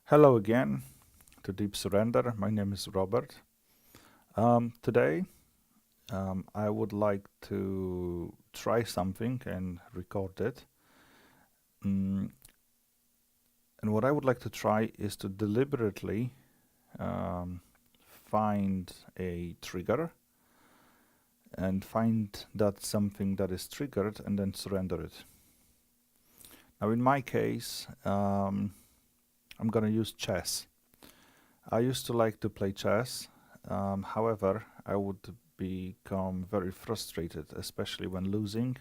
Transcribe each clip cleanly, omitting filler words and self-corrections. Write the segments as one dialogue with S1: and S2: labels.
S1: Hello again to Deep Surrender. My name is Robert. Today, I would like to try something and record it. Mm, and what I would like to try is to deliberately um, find a trigger and find that something that is triggered and then surrender it. Now, in my case, I'm going to use chess. I used to like to play chess. However, I would become very frustrated, especially when losing,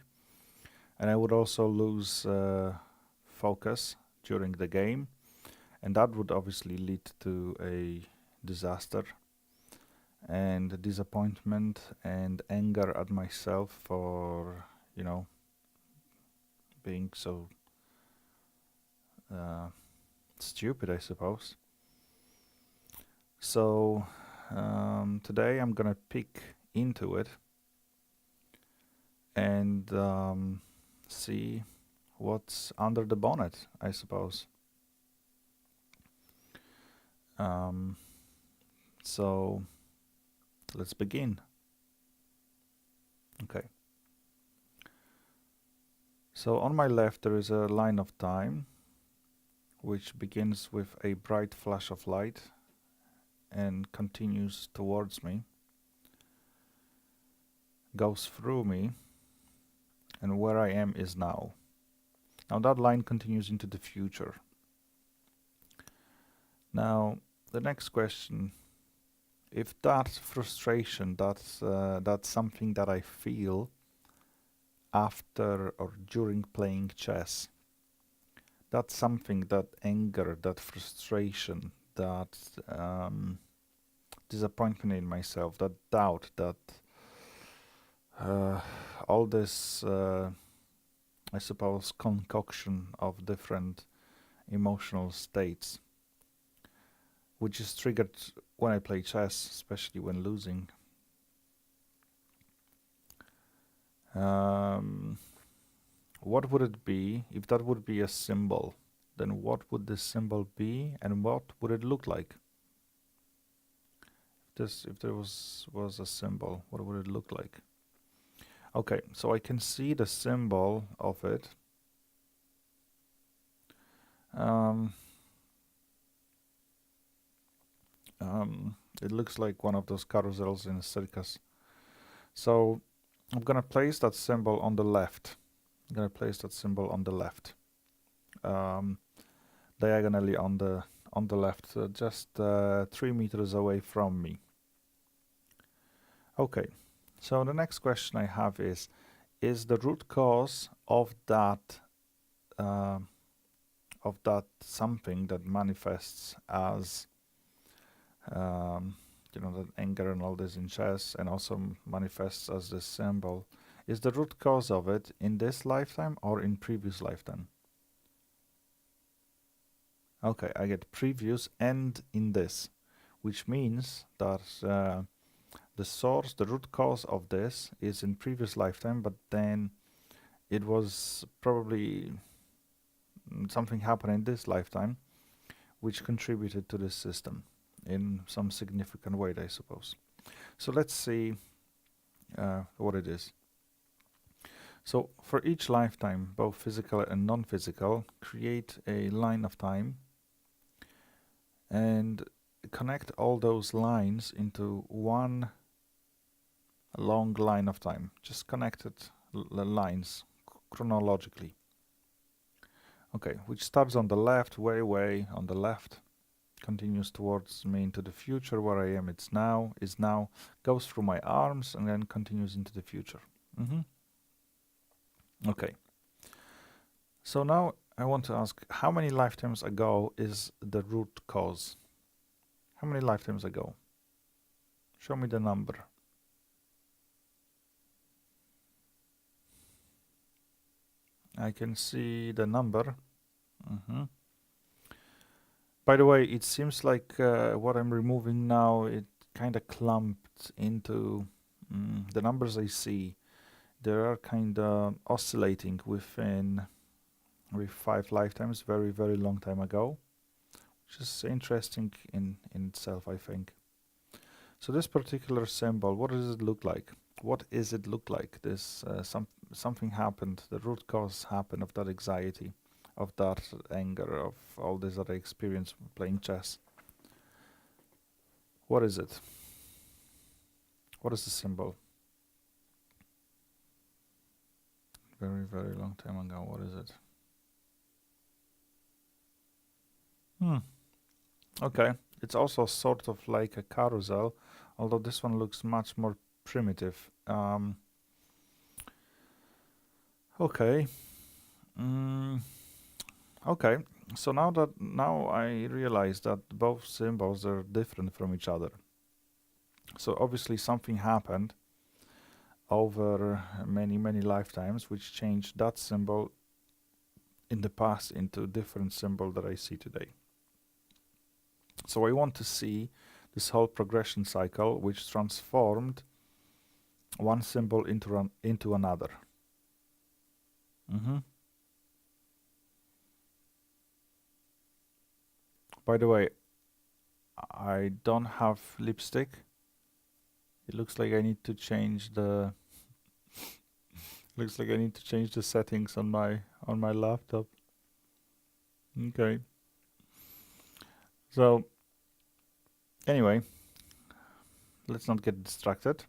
S1: and I would also lose focus during the game, and that would obviously lead to a disaster and disappointment and anger at myself for, being so uh, stupid, I suppose. So today I'm gonna pick into it and see what's under the bonnet, I suppose. Um, so let's begin. Okay. So on my left there is a line of time which begins with a bright flash of light and continues towards me, goes through me, and where I am is now. Now that line continues into the future. Now the next question, if that frustration, that's something that I feel after or during playing chess, that's something, that anger, that frustration, that disappointment in myself, that doubt, that uh, all this, I suppose, concoction of different emotional states, which is triggered when I play chess, especially when losing. Um, what would it be if that would be a symbol? Then what would this symbol be, and what would it look like? If there was a symbol, what would it look like? Okay, so I can see the symbol of it. Um, it looks like one of those carousels in a circus. So I'm gonna place that symbol on the left. I'm gonna place that symbol on the left, um, diagonally on the left, just 3 meters away from me. Okay. So the next question I have is the root cause uh, of that something that manifests as that anger and all this in chess, and also manifests as this symbol, is the root cause of it in this lifetime or in previous lifetime? Okay, I get previous and in this, which means that the source, the root cause of this is in previous lifetime, but then it was probably something happened in this lifetime which contributed to this system in some significant way, I suppose. So let's see what it is. So for each lifetime, both physical and non-physical, create a line of time and connect all those lines into one long line of time. Just connected lines chronologically. Okay, which starts on the left, way on the left, continues towards me into the future, where I am, is now, goes through my arms, and then continues into the future. Okay. So now I want to ask, how many lifetimes ago is the root cause? How many lifetimes ago? Show me the number. I can see the number. By the way, it seems like what I'm removing now, it kind of clumped into the numbers I see. They are kind of oscillating with 5 lifetimes, very, very long time ago. which is interesting in itself, I think. So this particular symbol, what does it look like? What is it look like? This something happened, the root cause happened of that anxiety, of that anger, of all this other experience playing chess. What is it? What is the symbol? Very, very long time ago. What is it? Okay, it's also sort of like a carousel, although this one looks much more primitive. Okay. Okay, so now I realize that both symbols are different from each other. So obviously something happened over many lifetimes which changed that symbol in the past into a different symbol that I see today. So I want to see this whole progression cycle which transformed one symbol into another. By the way, I don't have lipstick. It looks like I need to change the looks like I need to change the settings on my laptop. Okay. So anyway, let's not get distracted.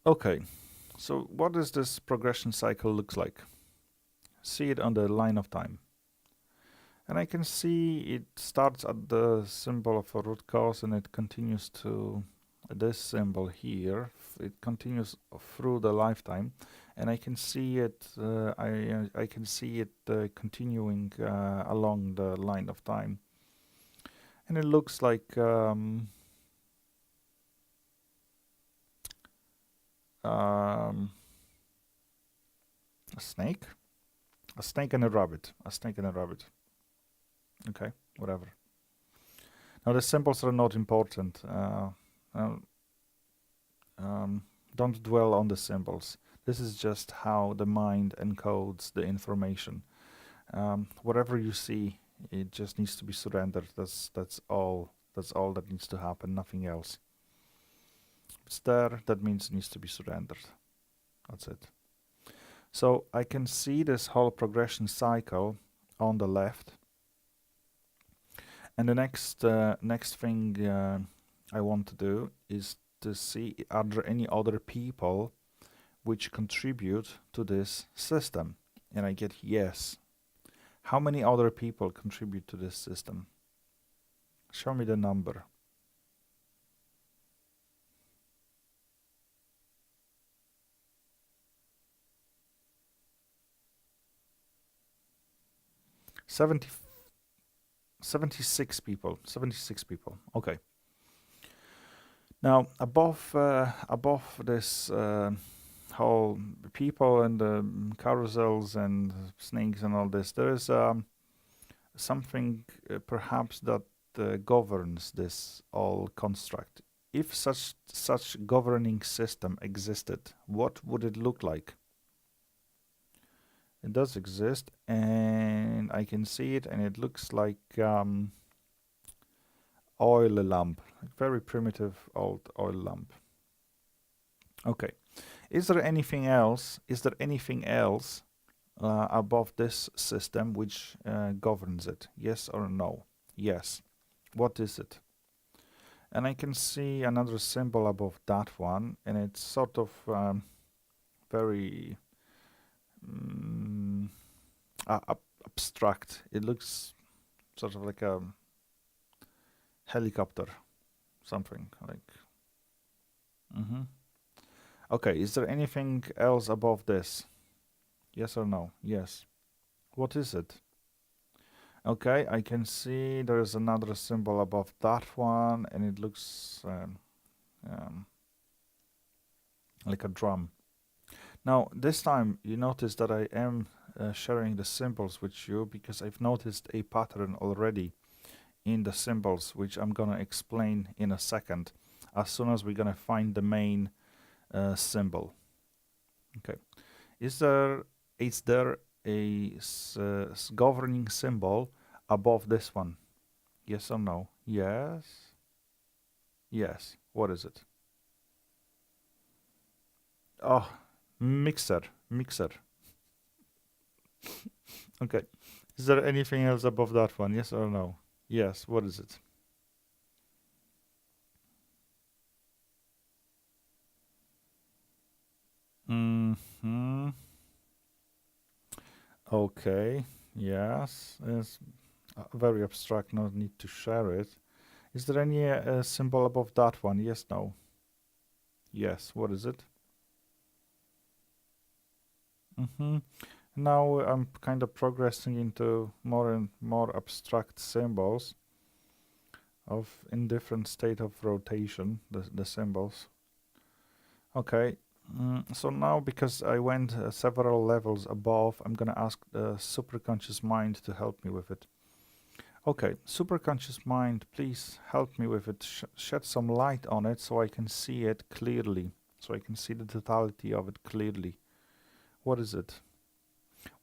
S1: Okay, so what does this progression cycle looks like? See it on the line of time. And I can see it starts at the symbol of a root cause and it continues to this symbol here. It continues through the lifetime, and I can see it. I can see it continuing along the line of time, and it looks like a snake, a snake and a rabbit, a snake and a rabbit. Okay, whatever. Now the symbols are not important. Don't dwell on the symbols. This is just how the mind encodes the information. Whatever you see, it just needs to be surrendered. That's all. That's all that needs to happen. Nothing else. If it's there, that means it needs to be surrendered. That's it. So I can see this whole progression cycle on the left. And the next thing I want to do is to see, are there any other people which contribute to this system? And I get yes. How many other people contribute to this system? Show me the number. Seventy 76 people. 76 people. Okay. Now above this whole people and the carousels and snakes and all this, there is something perhaps that governs this all construct. If such governing system existed, what would it look like? It does exist, and I can see it, and it looks like oil lamp, very primitive old oil lamp. Okay, is there anything else? Is there anything else above this system which governs it? Yes or no? Yes. What is it? And I can see another symbol above that one, and it's sort of very abstract. It looks sort of like a helicopter, something like. Okay, is there anything else above this? Yes or no? Yes. What is it? Okay, I can see there's another symbol above that one, and it looks like a drum. Now, this time you notice that I am sharing the symbols with you because I've noticed a pattern already in the symbols, which I'm gonna explain in a second, as soon as we're gonna find the main symbol. Okay, is there a governing symbol above this one? Yes or no? Yes. Yes. What is it? Oh, mixer. Mixer. Okay. Is there anything else above that one? Yes or no? Yes. What is it? Mm-hmm. Okay. Yes. It's very abstract. No need to share it. Is there any symbol above that one? Yes, no? Yes. What is it? Mm-hmm. Now I'm kind of progressing into more and more abstract symbols of in different state of rotation, the symbols. Okay, so now because I went several levels above, I'm gonna ask the superconscious mind to help me with it. Okay, superconscious mind, please help me with it. Shed some light on it so I can see it clearly, so I can see the totality of it clearly. What is it?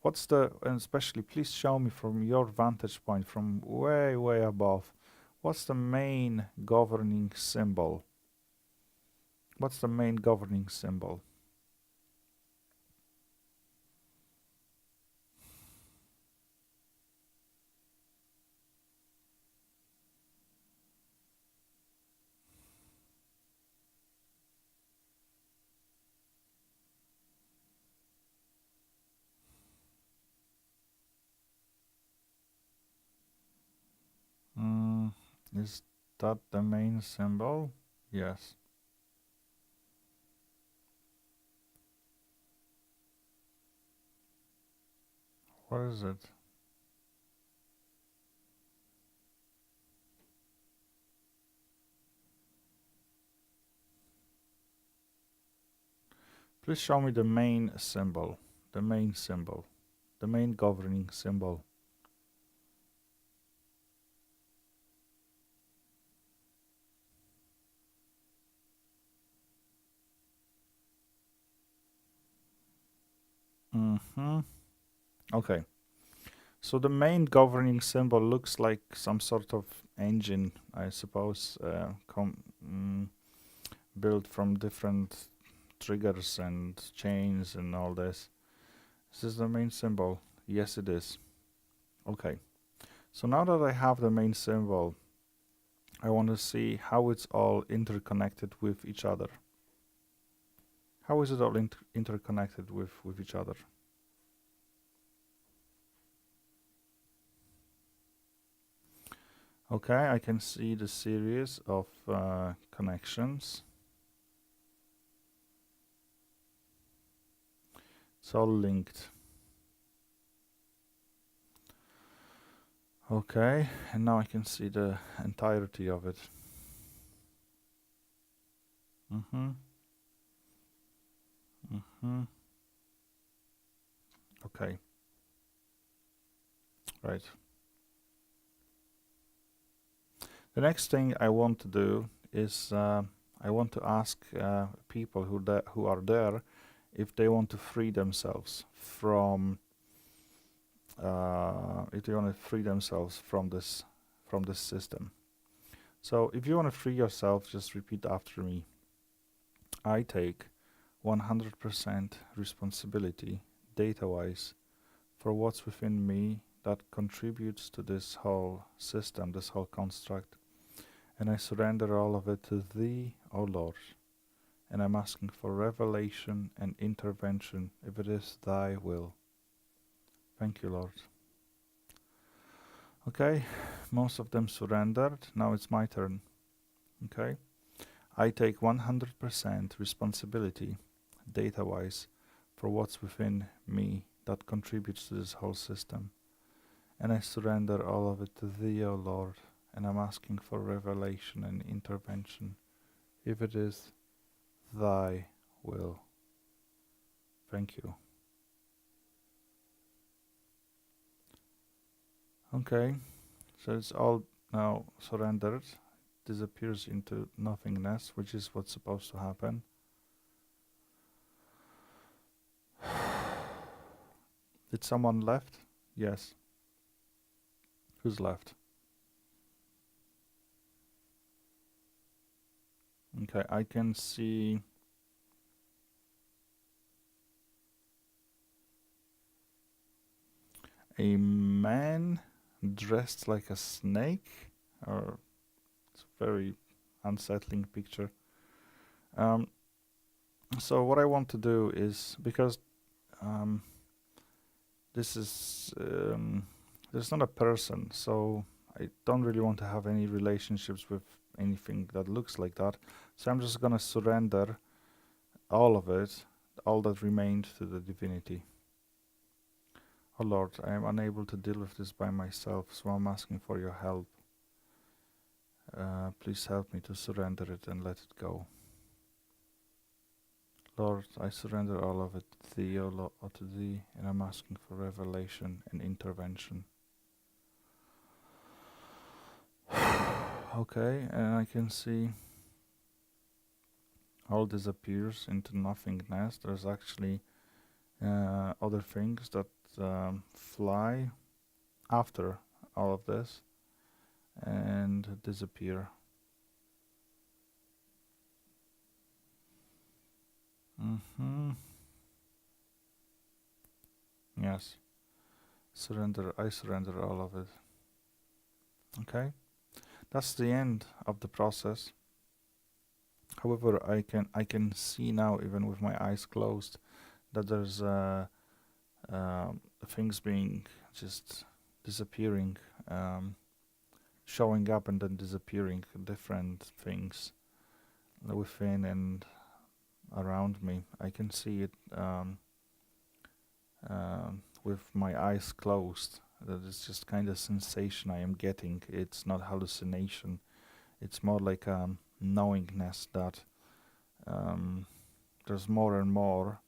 S1: What's the, and especially please show me from your vantage point, from way, way above, what's the main governing symbol? What's the main governing symbol? Mm, is that the main symbol? Yes. What is it? Please show me the main symbol. The main symbol. The main governing symbol. Mm-hmm. Okay. So the main governing symbol looks like some sort of engine, I suppose, built from different triggers and chains and all this. Is this the main symbol? Yes, it is. Okay. So now that I have the main symbol, I want to see how it's all interconnected with each other. How is it all interconnected with each other? Okay, I can see the series of connections. It's all linked. Okay, and now I can see the entirety of it. Mm-hmm. Mm-hmm. Okay. Right. The next thing I want to do is I want to ask people who are there if they want to free themselves from from this system. So if you want to free yourself, just repeat after me. I take 100% responsibility, data-wise, for what's within me that contributes to this whole system, this whole construct. And I surrender all of it to Thee, O Lord. And I'm asking for revelation and intervention if it is Thy will. Thank you, Lord. Okay, most of them surrendered. Now it's my turn. Okay, I take 100% responsibility, data-wise, for what's within me that contributes to this whole system. And I surrender all of it to Thee, O Lord, and I'm asking for revelation and intervention, if it is Thy will. Thank you. Okay, so it's all now surrendered, disappears into nothingness, which is what's supposed to happen. Did someone left? Yes. Who's left? Okay, I can see a man dressed like a snake, or it's a very unsettling picture. So what I want to do is, because this is there's not a person, so I don't really want to have any relationships with anything that looks like that. So I'm just gonna surrender all of it, all that remained, to the divinity. Oh Lord, I am unable to deal with this by myself, so I'm asking for your help. Please help me to surrender it and let it go. Lord, I surrender all of it to Thee, O Lord, to Thee, and I'm asking for revelation and intervention. Okay, and I can see all disappears into nothingness. There's actually other things that fly after all of this and disappear. Yes. I surrender all of it. Okay. That's the end of the process. However, I can see now, even with my eyes closed, that there's things being just disappearing, showing up and then disappearing, different things within and around me. I can see it with my eyes closed. That is just kind of sensation I am getting. It's not hallucination. It's more like a knowingness that there's more and more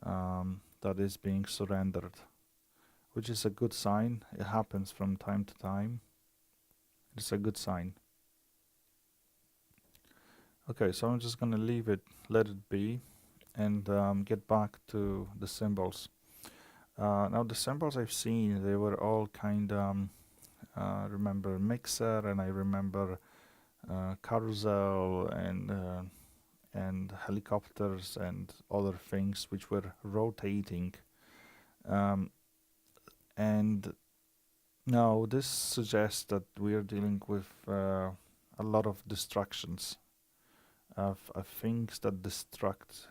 S1: that is being surrendered, which is a good sign. It happens from time to time. It's a good sign. Okay, so I'm just gonna leave it, let it be, and get back to the symbols. Now the symbols I've seen, they were all kind of, remember mixer, and I remember carousel, and helicopters and other things which were rotating. And now this suggests that we are dealing with a lot of distractions, of things that distract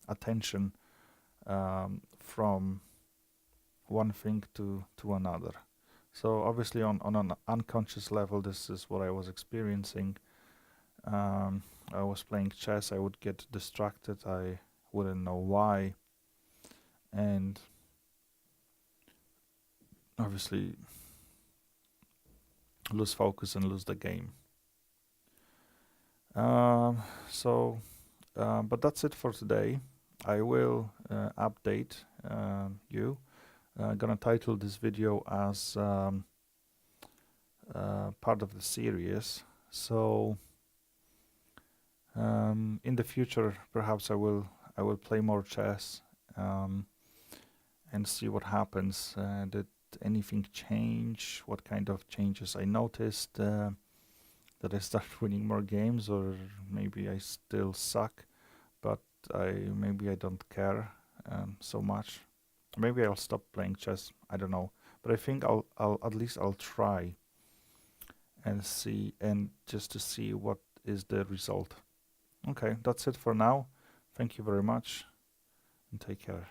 S1: attention from one thing to another. So obviously on an unconscious level, this is what I was experiencing. I was playing chess, I would get distracted, I wouldn't know why, and obviously lose focus and lose the game. But that's it for today. I will update you. I'm gonna title this video as part of the series. So in the future, perhaps I will play more chess and see what happens. Did anything change? What kind of changes I noticed? That I start winning more games, or maybe I still suck, but maybe I don't care so much. Maybe I'll stop playing chess. I don't know, but I think I'll at least I'll try and see, and just to see what is the result. Okay, that's it for now. Thank you very much, and take care.